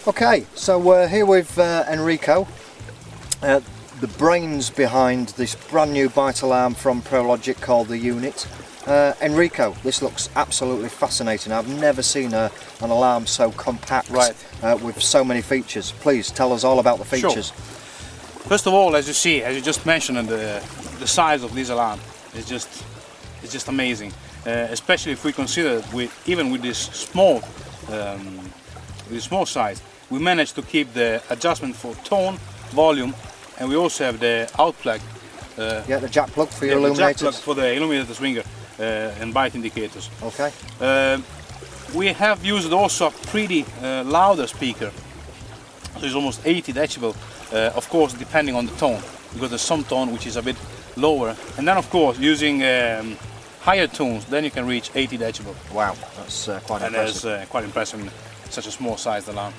Okay, so we're here with Enrico, the brains behind this brand new bite alarm from ProLogic called the Unit. Enrico, this looks absolutely fascinating. I've never seen an alarm so compact, with so many features. Please tell us all about the features. Sure. First of all, as you just mentioned, the size of this alarm is just amazing. Especially if we consider even with this small size, we managed to keep the adjustment for tone, volume, and we also have the out plug. The jack plug for your illuminators. The jack plug for the illuminator swinger and bite indicators. Okay. We have used also a pretty louder speaker, so it's almost 80 decibel. Of course, depending on the tone, because there's some tone which is a bit lower, and then of course using higher tones, then you can reach 80 decibel. Wow, that's quite impressive. And that's quite impressive in such a small sized alarm.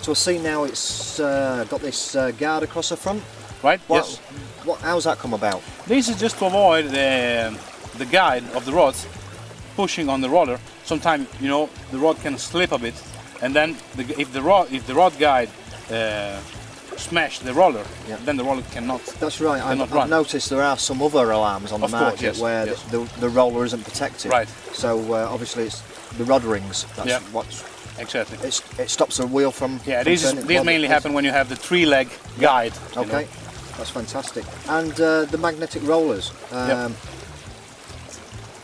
So I see now it's got this guard across the front. Right, yes. How's that come about? This is just to avoid the guide of the rods pushing on the roller. Sometimes, you know, the rod can slip a bit, and then if the rod guide smash the roller, then the roller cannot. That's right. I've noticed there are some other alarms on the market where the roller isn't protected. Right. So obviously it's the rod rings. That's what's exactly. It stops the wheel from. Yeah, these mainly happen when you have the 3-leg guide. Okay, that's fantastic. And the magnetic rollers.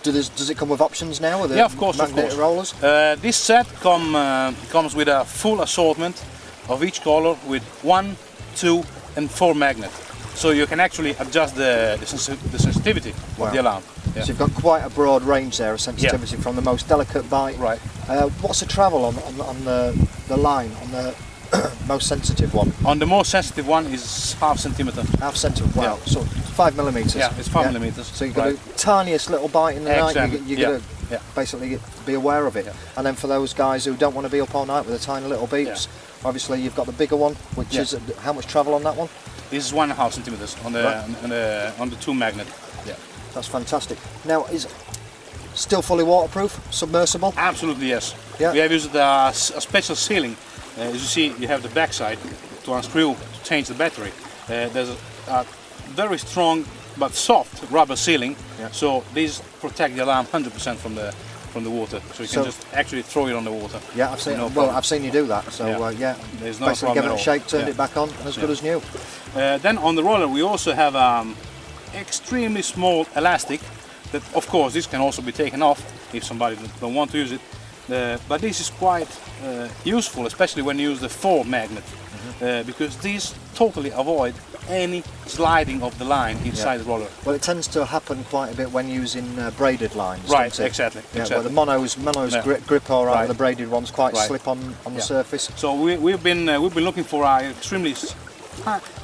Does it come with options now? Yeah, of course. Magnetic rollers. This set comes with a full assortment of each color with 1, 2, and 4 magnets. So you can actually adjust the sensitivity of the alarm. So you've got quite a broad range there of sensitivity from the most delicate bite. Right. What's the travel on the line on the most sensitive one? On the most sensitive one is half centimeter. Half centimeter. Wow. Yeah. So 5 millimeters. Yeah, it's 5 millimeters. So you've got the tiniest little bite in the night. You've got to basically be aware of it. Yeah. And then for those guys who don't want to be up all night with the tiny little beeps, obviously you've got the bigger one, which is how much travel on that one? This is 1.5 centimeters on the 2 magnet. Yeah. That's fantastic. Now, is it still fully waterproof, submersible? Absolutely, yes. Yeah. We have used a special sealing. As you see, you have the backside to unscrew to change the battery. There's a very strong but soft rubber sealing, so these protect the alarm 100% from the water. So you can just actually throw it on the water. Yeah, I've seen. I've seen you do that. So there's no basically problem give it a shake, turned it back on, and as good as new. Then on the roller we also have extremely small elastic that, of course, this can also be taken off if somebody don't want to use it. But this is quite useful, especially when you use the 4 magnet, because these totally avoid any sliding of the line inside the roller. Well, it tends to happen quite a bit when using braided lines. Right, exactly. Where the monos grip all right, the braided ones quite slip on the surface. So we've been looking for an extremely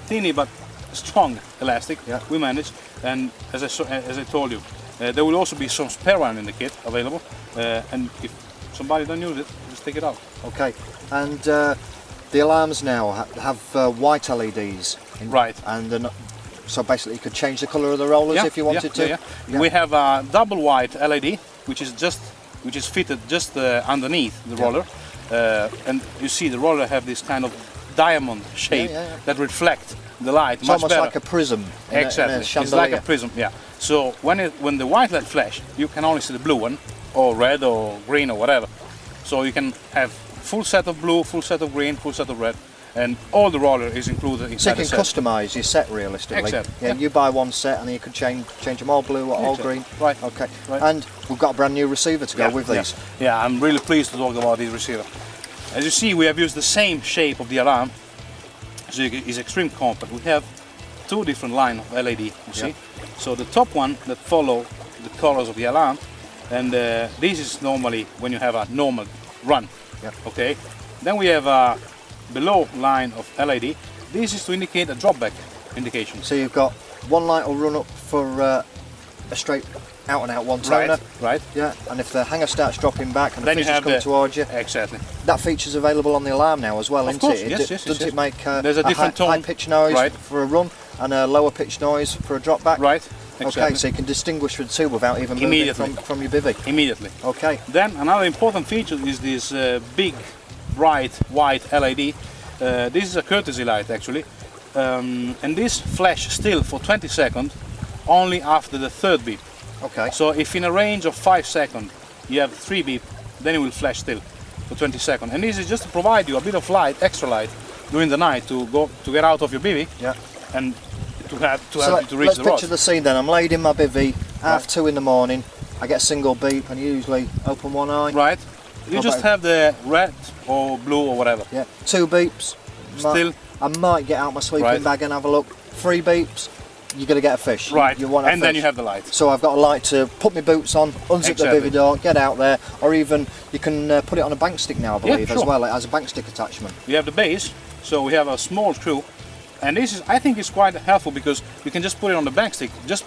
tiny but strong elastic. Yeah. We managed, and as I told you, there will also be some spare one in the kit available, and if somebody don't use it, just take it out. Okay, and the alarms now have white LEDs. And so basically you could change the colour of the rollers if you wanted to. Yeah. We have a double white LED, which is fitted just underneath the roller, and you see the roller have this kind of diamond shape that reflect the light it's much almost better. Like a prism. Exactly. It's like a prism. Yeah. So when the white light flash, you can only see the blue one, or red, or green, or whatever. So you can have full set of blue, full set of green, full set of red, and all the roller is included inside the set. So you can customise your set realistically. Exactly. Yeah, you buy one set and you can change them all blue or all green. Right. Okay. Right. And we've got a brand new receiver to go with these. Yeah, I'm really pleased to talk about this receiver. As you see, we have used the same shape of the alarm, so it's extremely compact. We have 2 different lines of LED, you see. So the top one that follow the colors of the alarm, and this is normally when you have a normal run. Okay. Then we have a below line of LED. This is to indicate a drop back indication. So you've got one light will run up for a straight out and out one toner. Right. Yeah. And if the hanger starts dropping back and the fuse is coming towards you. Exactly. That feature's available on the alarm now as well, isn't it? Yes. Does it make there's a different tone. High pitch noise for a run and a lower pitch noise for a drop back? Right. Exactly. Okay, so you can distinguish the two without even moving from your bivvy. Immediately. Okay. Then another important feature is this big bright white LED. This is a courtesy light actually, and this flash still for 20 seconds only after the third beep. Okay. So if in a range of 5 seconds you have 3 beep, then it will flash still for 20 seconds. And this is just to provide you a bit of light, extra light during the night to get out of your bivvy. Yeah. And to have you to reach let's the rod. picture the scene then. I'm laid in my bivvy, 2:30 in the morning. I get a single beep and usually open one eye. Right. You What just about- have the red or blue or whatever. Yeah. 2 beeps. Still. I might get out my sleeping Right. bag and have a look. 3 beeps. You're going to get a fish. Right. You want a and then fish. you have the light. So I've got a light to put my boots on, unzip Exactly. the bivvy door, get out there, or even you can put it on a bank stick now, I believe, as sure. well. It has a bank stick attachment. We have the base, so we have a small screw, and this is, I think, is quite helpful because you can just put it on the bank stick just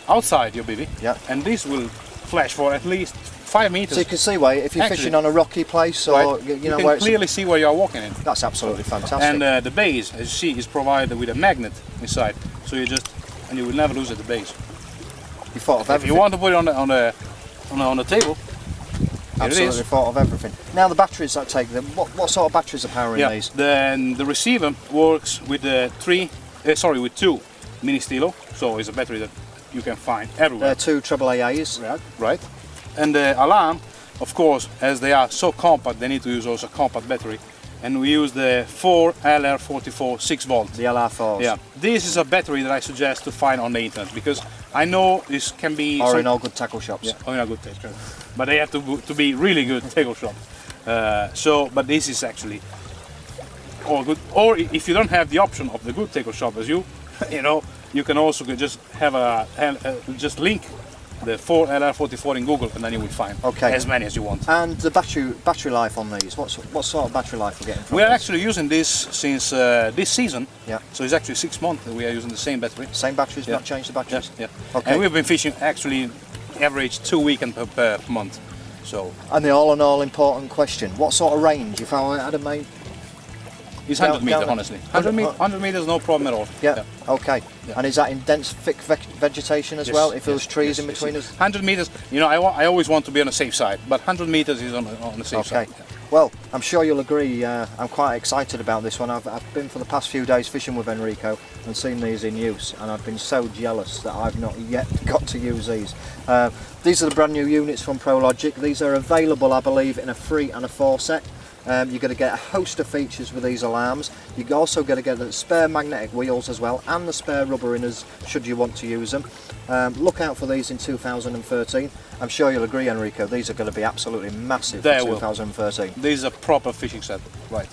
outside your bivvy, Yeah. and this will flash for at least 5 meters. So you can see where if you're Actually, fishing on a rocky place, or right? you You know can where it's clearly see where you are walking in. that's absolutely fantastic. And the base, as you see, is provided with a magnet inside, so you will never lose at the base. you thought of If everything. you want to put it on the table, here it Absolutely is. thought of everything. Now the batteries that take them. What sort of batteries are powering Yeah. these? The receiver works with with 2 mini stilo, so it's a battery that you can find everywhere. They're 2 AAAs. Right. And the alarm, of course, as they are so compact, they need to use also a compact battery. And we use the 4 LR44 6 volt. The LR4s. Yeah. This is a battery that I suggest to find on the internet because I know this can be Or in all good tackle shops. yeah, oh, in a good taste, but they have to be really good tackle shops. But this is actually all good. Or if you don't have the option of the good tackle shop as you know, you can also just have just link the 4 LR44 in Google, and then you will find Okay. as many as you want. And the battery life on these. What sort of battery life we're getting from We are this? actually using this since this season. Yeah. So it's actually 6 months that we are using the same battery. Same batteries, Yeah. not changed the batteries. Yeah. Okay. And we've been fishing actually average 2 weekends per month. So And the all in all important question: what sort of range? If I had a mate, it's Down- 100 meters, down- honestly. 100 meters, no problem at all. yeah, okay. Yeah. And is that in dense, thick vegetation as Yes, well? If there was yes, trees yes, in yes, between yes. us. 100 meters, you know, I always want to be on the safe side, but 100 meters is on the safe Okay. side. Well, I'm sure you'll agree. I'm quite excited about this one. I've been for the past few days fishing with Enrico and seen these in use, and I've been so jealous that I've not yet got to use these. These are the brand new units from ProLogic. These are available, I believe, in a 3 and a 4 set. You're going to get a host of features with these alarms. You're also going to get the spare magnetic wheels as well, and the spare rubber inners should you want to use them. Look out for these in 2013. I'm sure you'll agree, Enrico, these are going to be absolutely massive They for will. 2013. This is a proper fishing set, right?